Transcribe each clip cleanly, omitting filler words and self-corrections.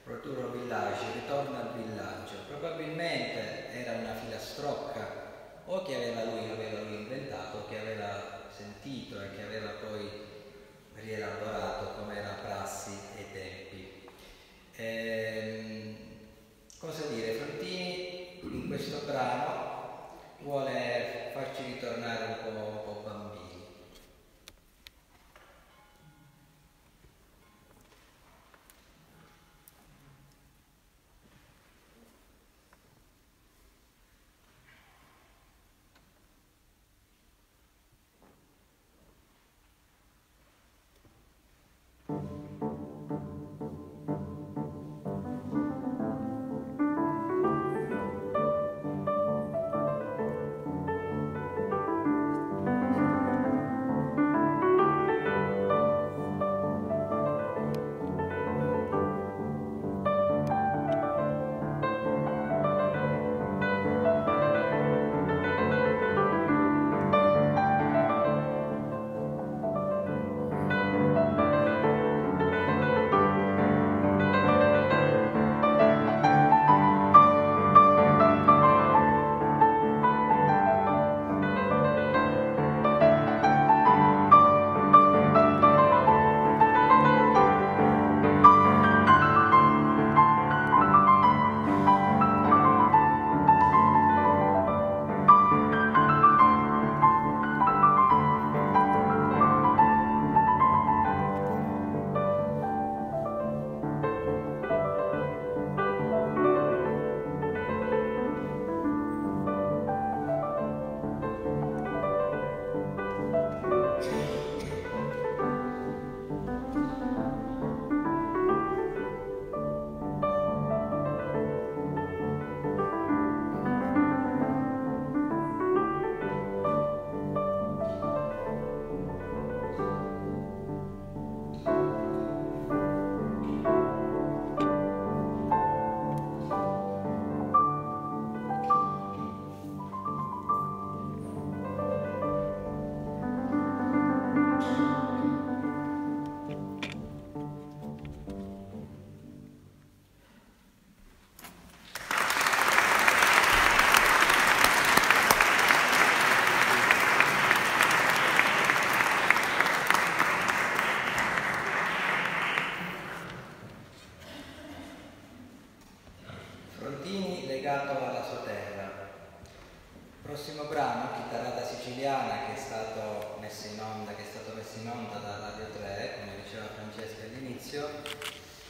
Retour village, ritorno al villaggio. Probabilmente era una filastrocca o che aveva lui inventato, o che aveva sentito e che aveva poi rielaborato come era prassi ai tempi. Cosa dire? Frontini in questo brano vuole farci ritornare un po' bambini.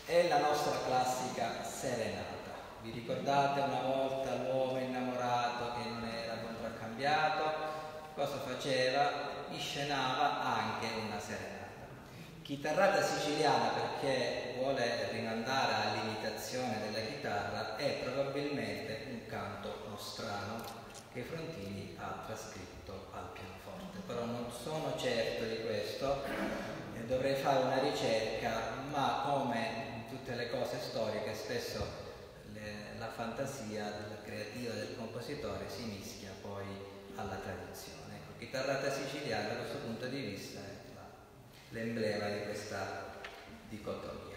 È la nostra classica serenata. Vi ricordate una volta l'uomo innamorato che non era contraccambiato? Cosa faceva? Inscenava anche una serenata. Chitarrata siciliana, perché vuole rimandare all'imitazione della chitarra, è probabilmente un canto nostrano che Frontini ha trascritto al pianoforte. Però non sono certo di questo, dovrei fare una ricerca, ma come in tutte le cose storiche spesso la fantasia creativa del compositore si mischia poi alla tradizione. Ecco, chitarrata siciliana da questo punto di vista è l'emblema di questa dicotomia.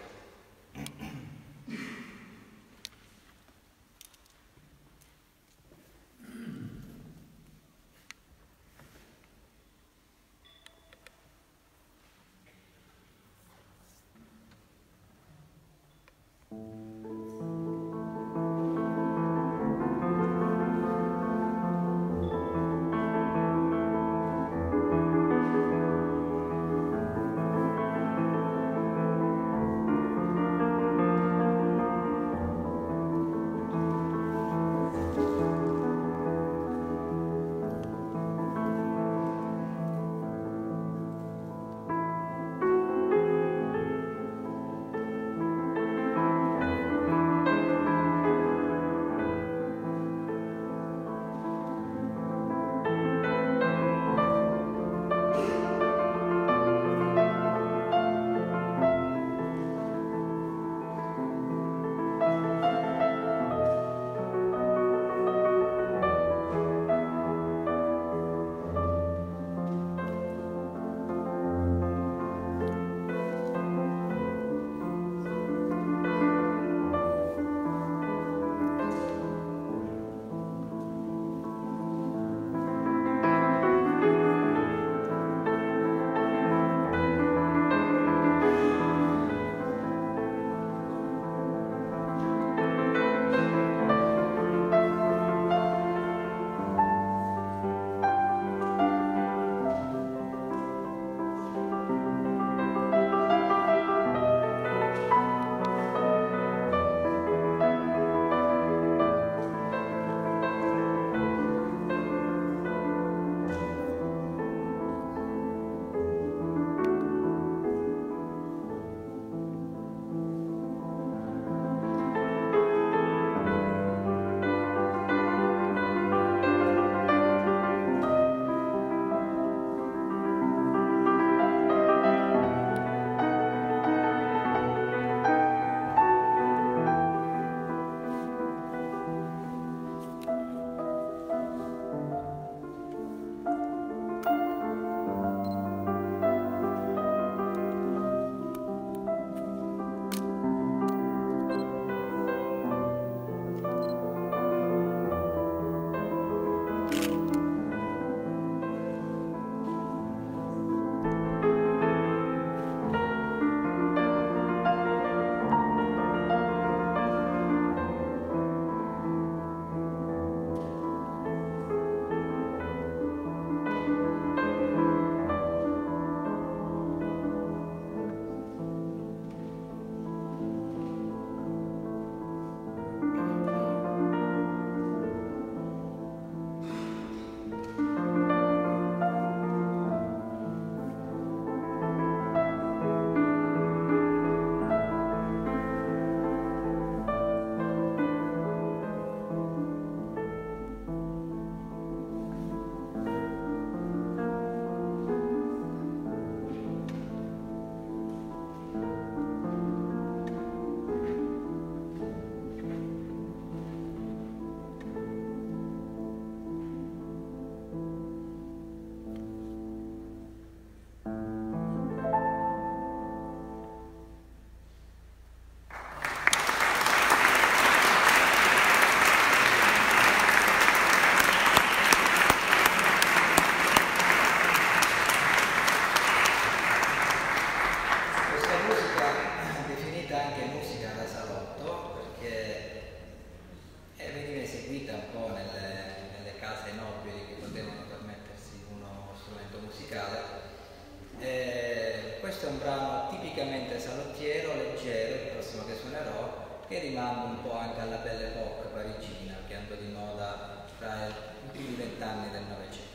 che rimanda un po' anche alla Belle Époque parigina, che andò di moda tra i primi 20 anni del Novecento.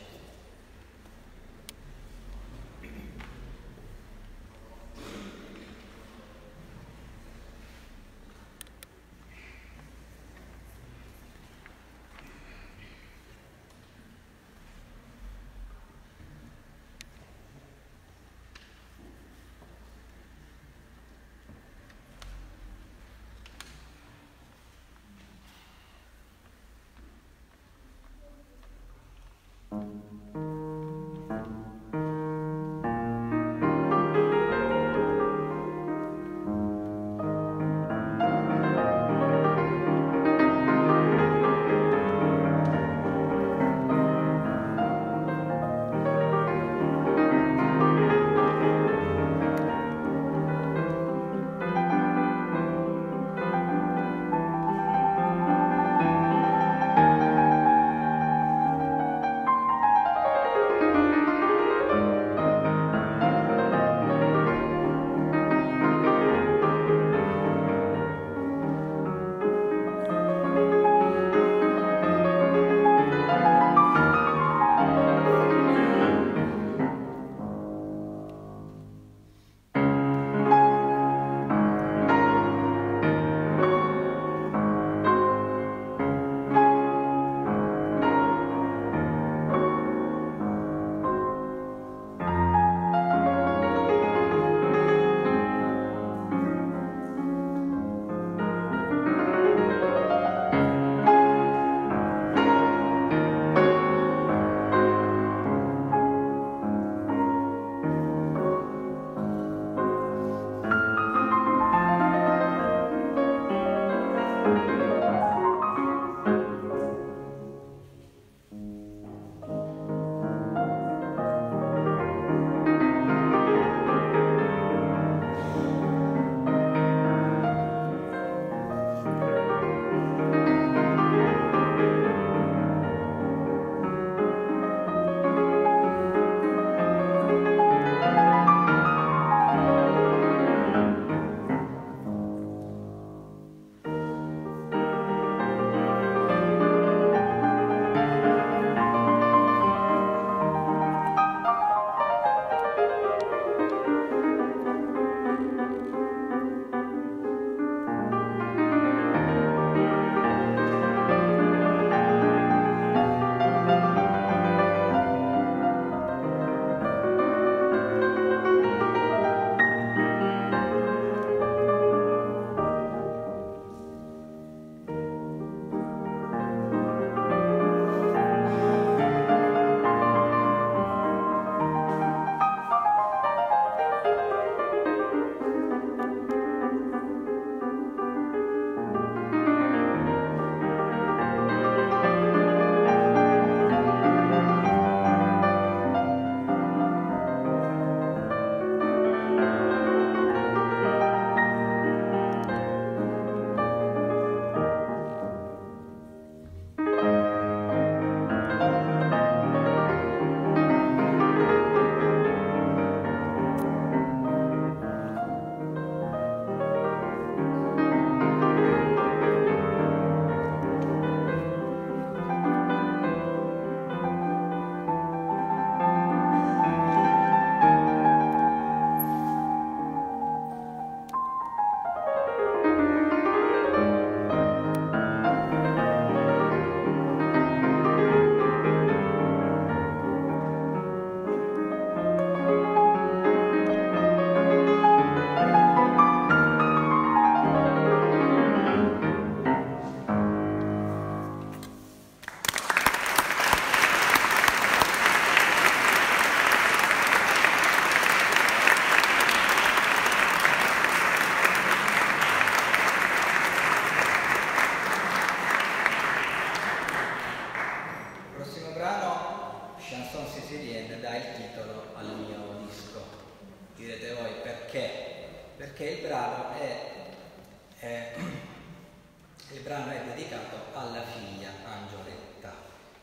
Il brano è dedicato alla figlia Angioletta.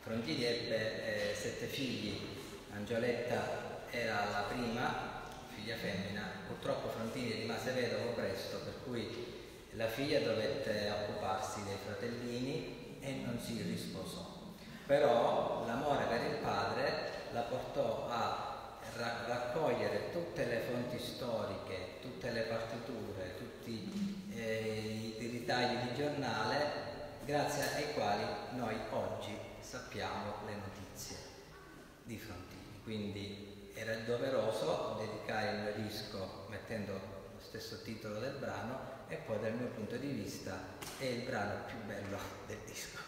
Frontini ebbe 7 figli, Angioletta era la prima figlia femmina. Purtroppo Frontini rimase vedovo presto, per cui La figlia dovette occuparsi dei fratellini e non si risposò. Però l'amore per il padre la portò a raccogliere tutte le fonti storiche, tutte le partiture, tutti i ritagli di giornale, grazie ai quali noi oggi sappiamo le notizie di Frontini. Quindi era doveroso dedicare il mio disco mettendo lo stesso titolo del brano, e poi dal mio punto di vista è il brano più bello del disco.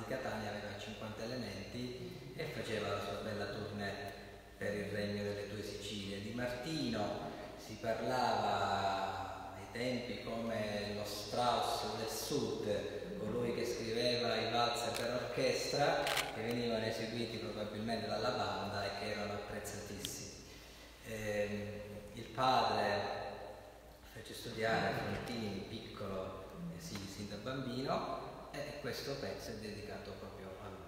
Catania aveva 50 elementi e faceva la sua bella tournée per il Regno delle Due Sicilie. Di Martino si parlava ai tempi come lo Strauss del Sud, colui che scriveva i valzer per orchestra che venivano eseguiti probabilmente dalla banda e che erano apprezzatissimi. Il padre fece studiare Frontini piccolo, sin da bambino, e questo pezzo è dedicato proprio a lui.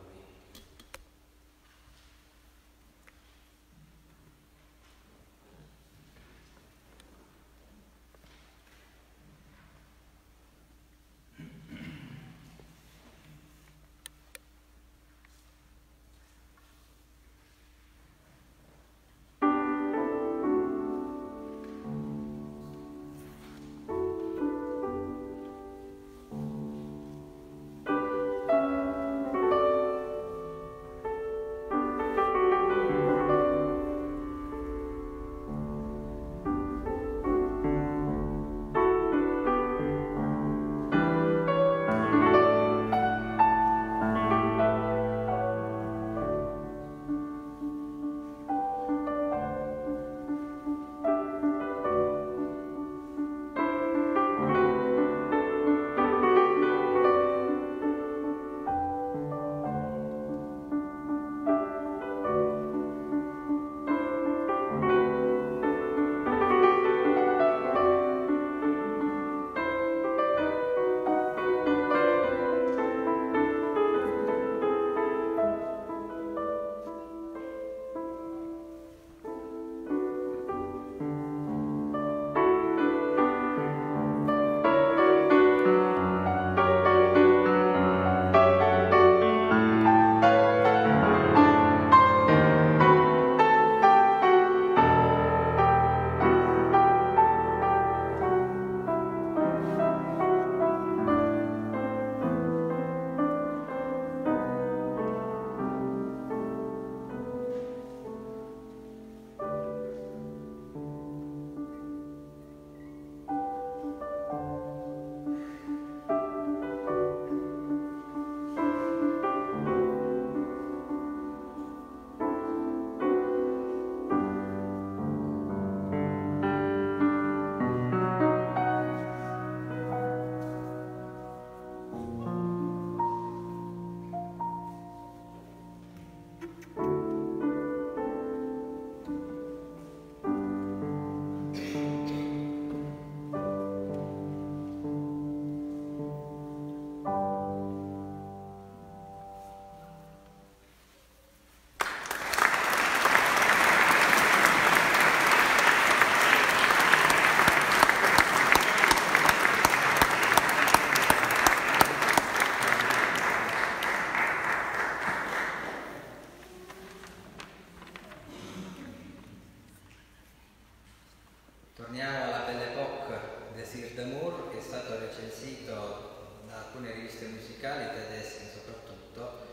Torniamo alla Belle Époque Désir d'amour, che è stato recensito da alcune riviste musicali tedesche soprattutto,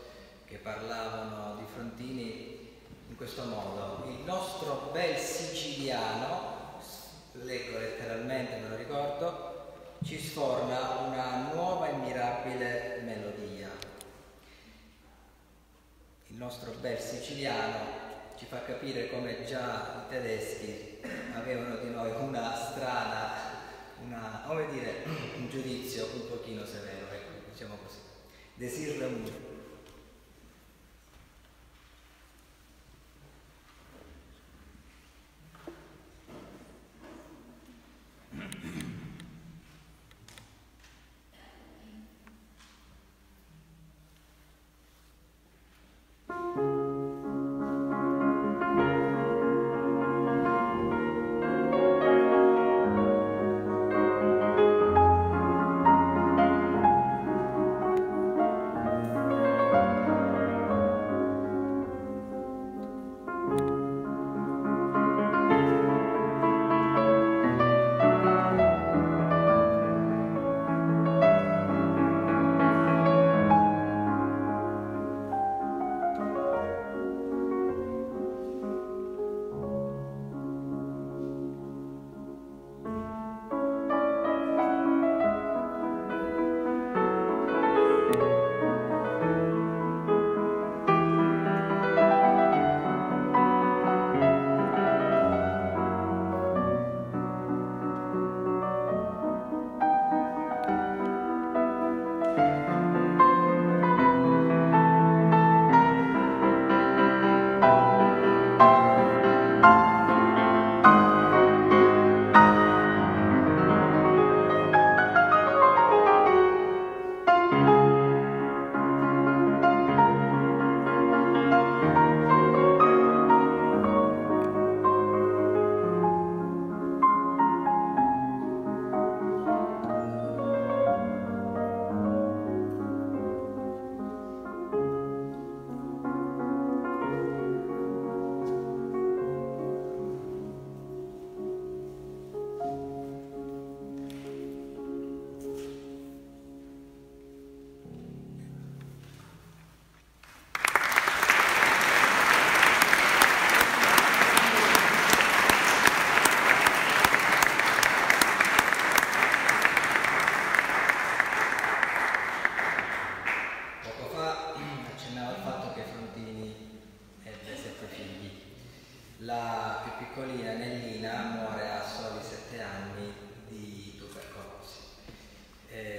che parlavano di Frontini in questo modo: il nostro bel siciliano, leggo letteralmente, me lo ricordo, ci sforna una nuova e mirabile melodia. Il nostro bel siciliano ci fa capire come già i tedeschi avevano di noi una strana, come dire, un giudizio un pochino severo, ecco, diciamo così. Désir d'amour.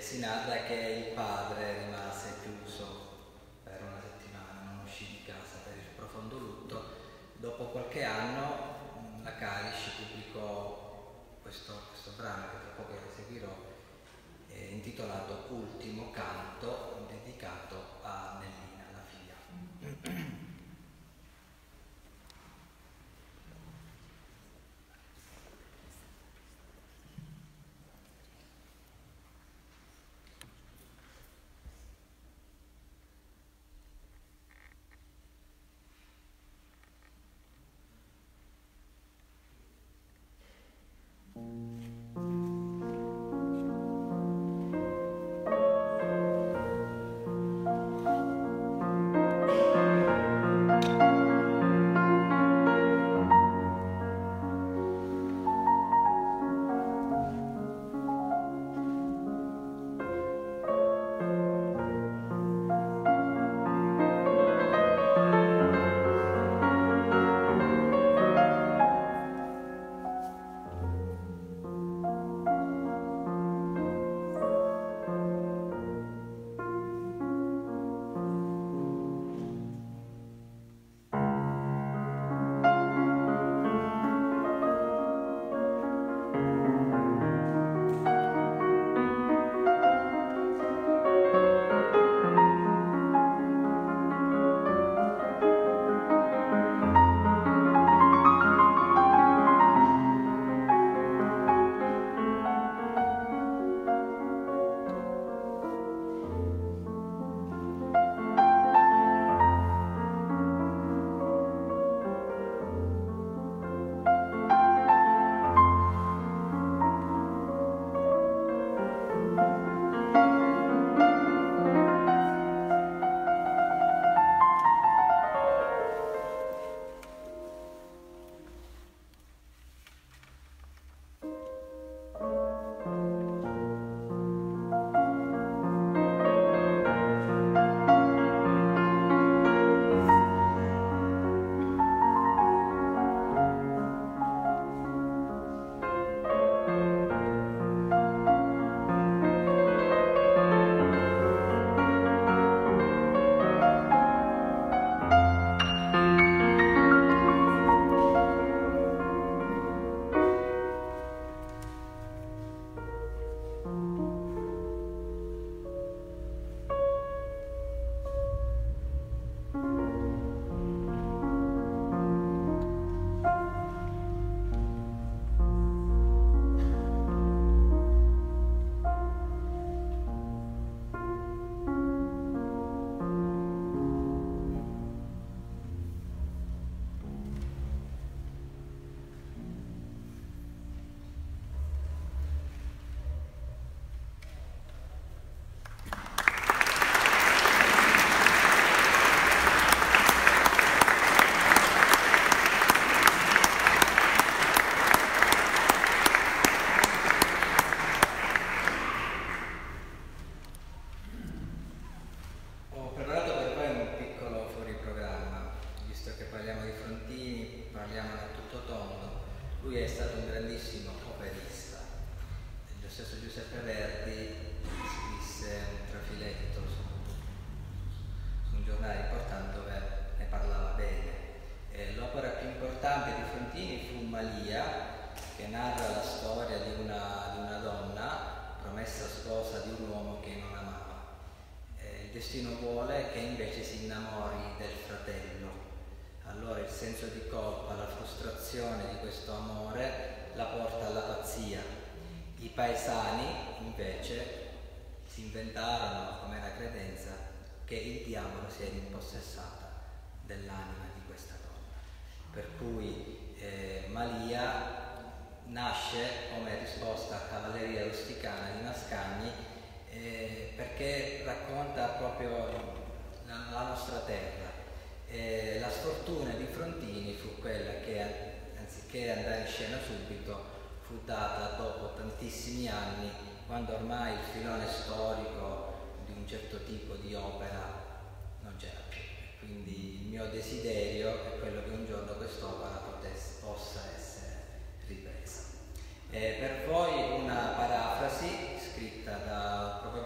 Si narra che il padre rimase chiuso per una settimana, non uscì di casa per il profondo lutto. Dopo qualche anno la Kalish pubblicò questo brano che tra poco eseguirò, intitolato Ultimo canto, dedicato a Nellina, la figlia. destino vuole che invece si innamori del fratello. Allora il senso di colpa, la frustrazione di questo amore la porta alla pazzia. I paesani invece si inventarono come la credenza che il diavolo si era impossessata dell'anima di questa donna. Per cui Malia nasce come risposta a Cavalleria Rusticana di Mascagni perché racconta proprio la nostra terra. La sfortuna di Frontini fu quella che anziché andare in scena subito fu data dopo tantissimi anni, quando ormai il filone storico di un certo tipo di opera non c'era più. Quindi il mio desiderio è quello che un giorno quest'opera possa essere ripresa. Per voi una parafrasi scritta da proprio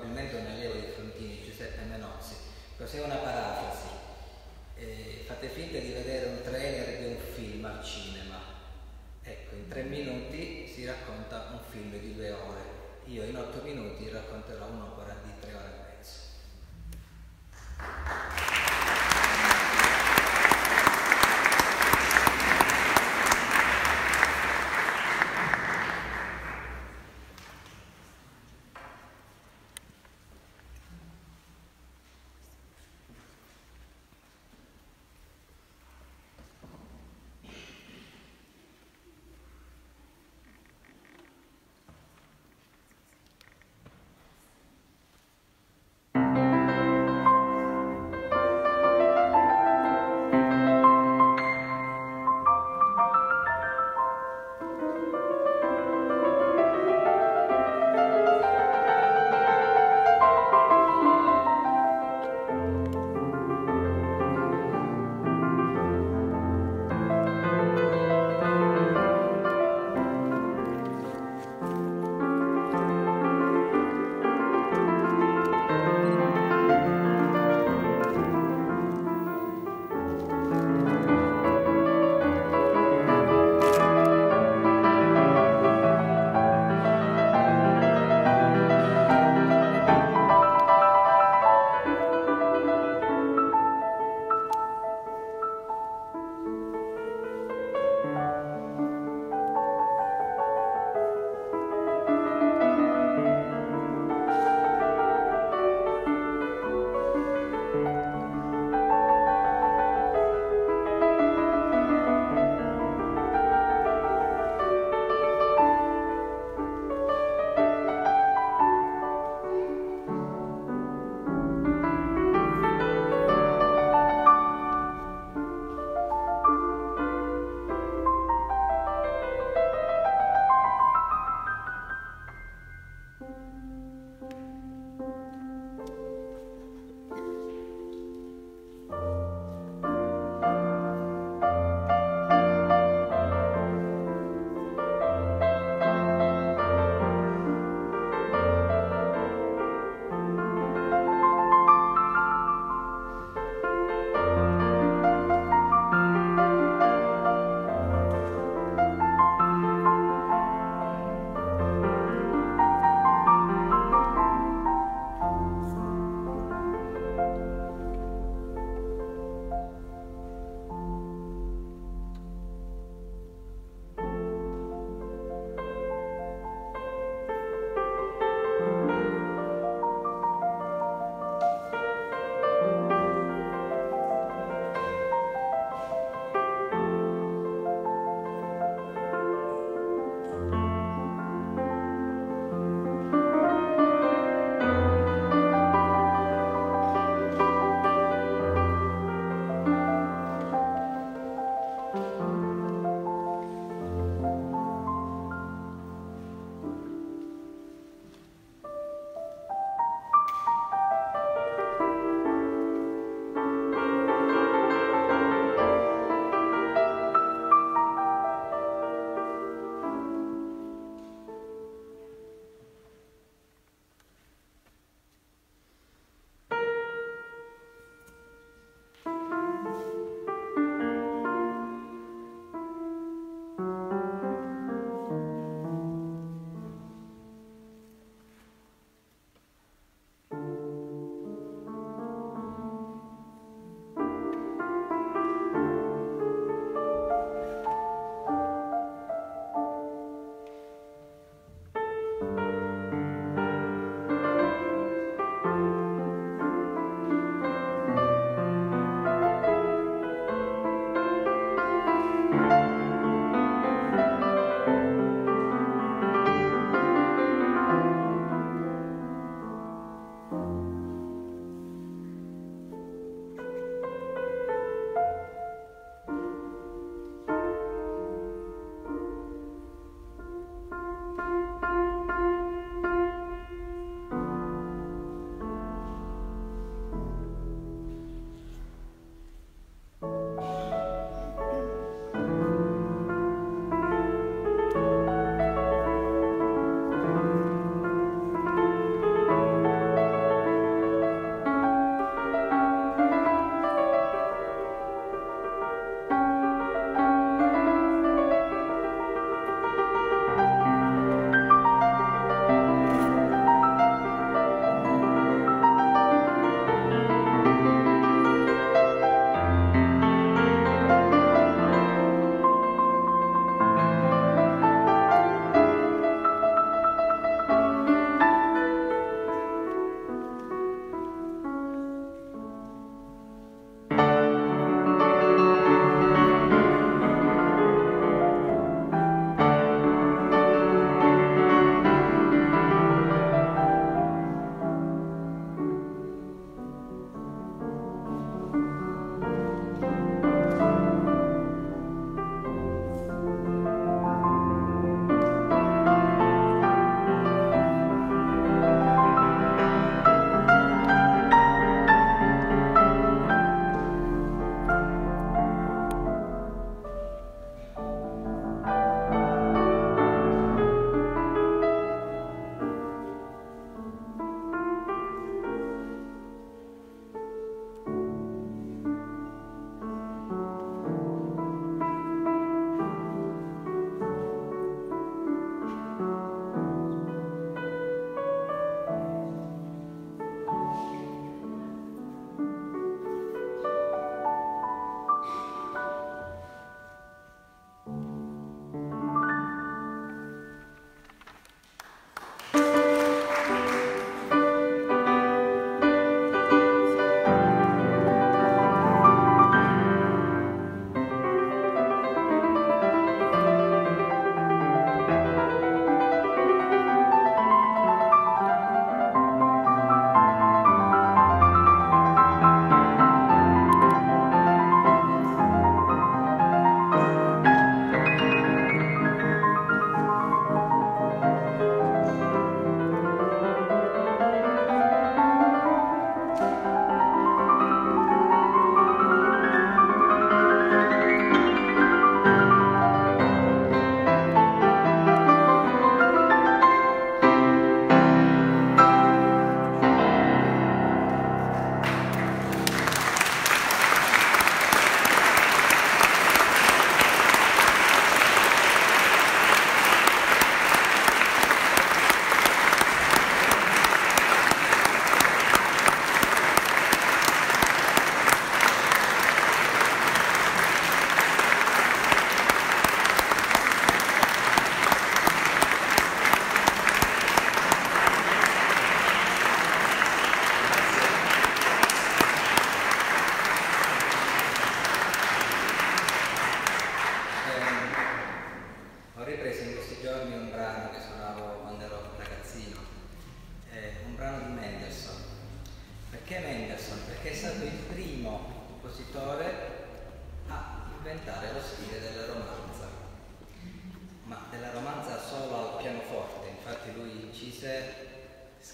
tra 8 minuti racconterò un'opera di 3 ore e mezzo.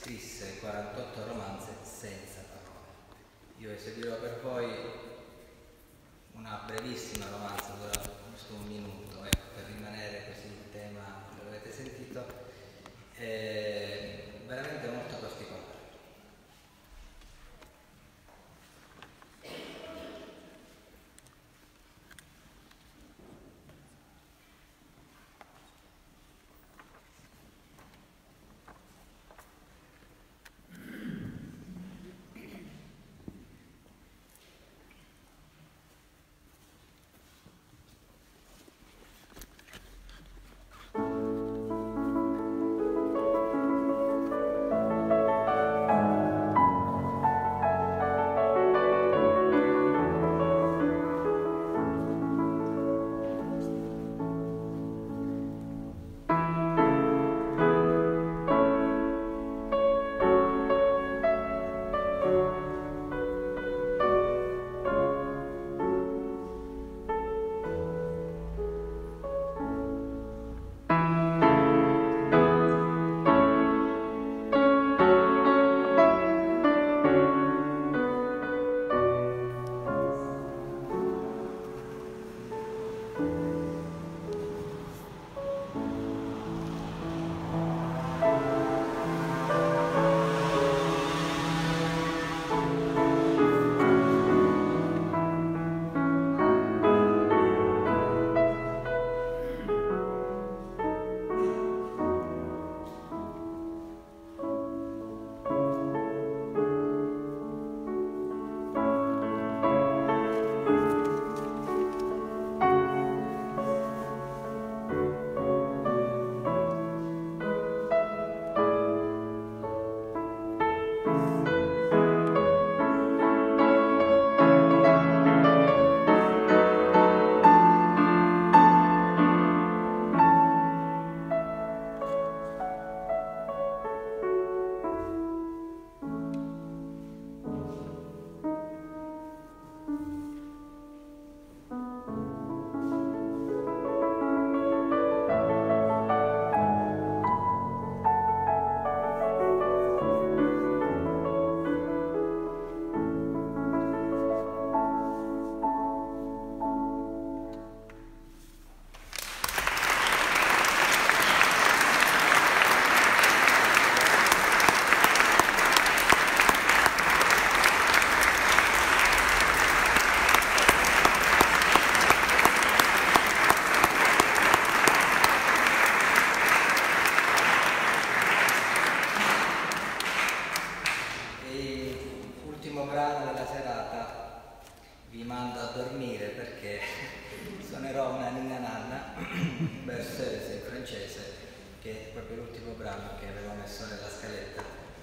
scrisse 48 romanzi senza parole. Io eseguirò per voi una brevissima romanza, dura giusto un minuto, per rimanere così il tema che avete sentito, veramente molto particolare.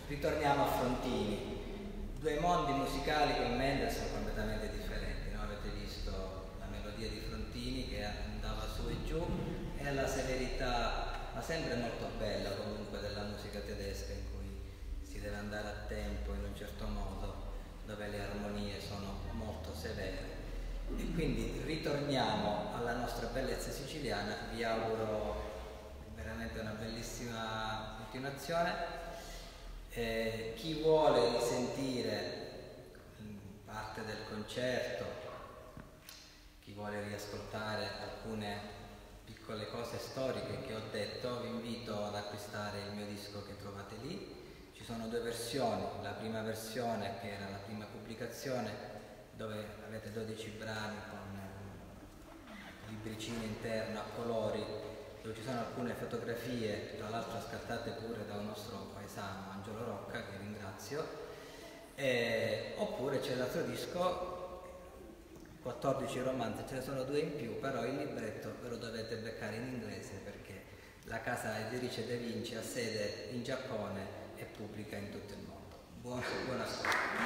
Ritorniamo a Frontini, due mondi musicali con Mendelssohn completamente differenti, no? Avete visto la melodia di Frontini che andava su e giù e la severità, ma sempre molto bella comunque, della musica tedesca in cui si deve andare a tempo in un certo modo, dove le armonie sono molto severe. E quindi ritorniamo alla nostra bellezza siciliana, vi auguro veramente una bellissima continuazione. Chi vuole risentire parte del concerto, chi vuole riascoltare alcune piccole cose storiche che ho detto, vi invito ad acquistare il mio disco che trovate lì. Ci sono due versioni, la prima versione che era la prima pubblicazione dove avete 12 brani con libricino interno a colori, dove ci sono alcune fotografie, tra l'altro scattate pure da un nostro paesano, Angelo Rocca, che ringrazio, oppure c'è l'altro disco, 14 romanzi, ce ne sono 2 in più, però il libretto ve lo dovete beccare in inglese perché la casa editrice De Vinci ha sede in Giappone e pubblica in tutto il mondo. Buon ascolto.